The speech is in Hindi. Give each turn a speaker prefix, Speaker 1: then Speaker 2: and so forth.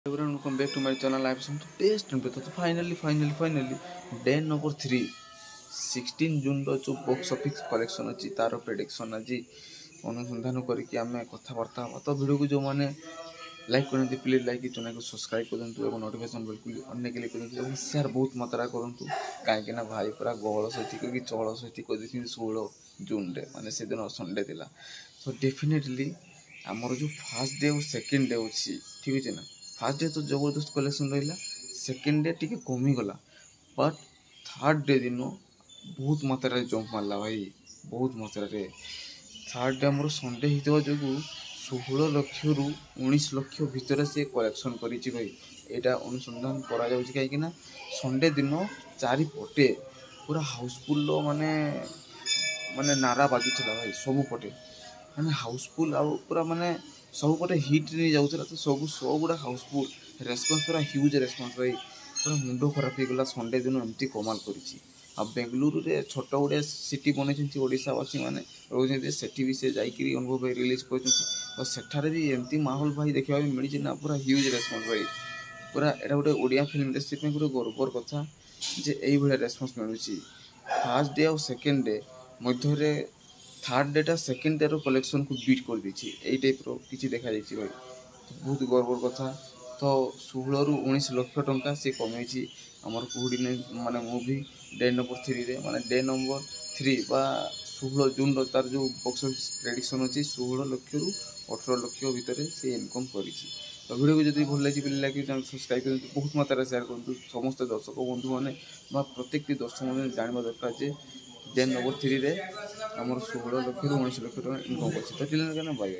Speaker 1: Everyone, welcome back to my channel. I have some taste and better. So finally, day number 3, 16 June जो बॉक्स ऑफिस कलेक्शन अच्छी तार प्रेडिक्शन आज अनुसंधान करके आम कथबार्ता हाँ तो वीडियो को जो मैंने लाइक करते प्लीज लाइक चैनल को सब्सक्राइब करूँ नोटिफिकेशन बिल्कुल अन्य के लिए करूँ शेयर बहुत मात्रा करूँ कहीं भाई पूरा गहल सहित कि चहल सहित कर 16 जून माने से दिन संडे थिला सो डेफिनेटली आमर जो फास्ट डे और सेकेंड डे अच्छी ठीक अच्छे ना फास्ट डे तो जबरदस्त कलेक्शन रहा सेकेंड डे टी कमिगला बट थर्ड डे दिन बहुत मात्रा जंप मारला भाई बहुत मात्रा थर्ड डे आमर संडे होता जो 16 लक्ष रु 19 लक्ष भितर से कलेक्शन करी भाई यहाँ अनुसंधान करा कहीं संडे दिन चारिपटे पूरा हाउसफुल माने माने नारा बाजुला भाई सबुपटे माने हाउसफुल आ पूरा माने सबुपटे हिट नहीं जाऊला तो सब शो गुड़ा हाउसफुल रेस्पन्स पूरा ह्यूज रेस्पन्स भाई पूरा मुंड खराब होगा संडे दिन एमती कमाल करी बेंगलुरु रे छोट गुड़े सिटी बनई ओडावासी मैंने रोचे सेठी भी से जाकि अनुभव भाई रिलीज कर भी एमती माहौल भाई देखा मिली ना पूरा ह्यूज रेस्पन्स भाई पूरा एटा गोटे ओडिया फिल्म इंडस्ट्री गोटे गर्वर कथा जे यही रेस्पन्स मिलूँ फास्ट डे और सेकेंड डे मध्य थर्ड डेटा सेकेंड डे रो कलेक्शन को बीट कर दी यही टाइप किसी देखा भाई तो बहुत गर्वर कथा तो 16 रु 19 लक्ष टंका से कमे आमर कुहुड़ी माने मूवी डे नंबर 3 रे माने डे नंबर 3 बा 16 जून तार जो बॉक्स ऑफिस प्रेडिक्शन अच्छी 16 लक्ष रु 18 लक्ष भितर से इनकम करी तो वीडियो को जब भल लगे प्लीज लाइक चैनल सब्सक्राइब करें बहुत मात्रा शेयर करूँ समस्त दर्शक बंधु मैंने प्रत्येक दर्शक मैंने जानवा दरकार जे डे नंबर 3 रे आमर 16 लक्ष रु 19 लक्ष टका इनकम कर बाय बाय।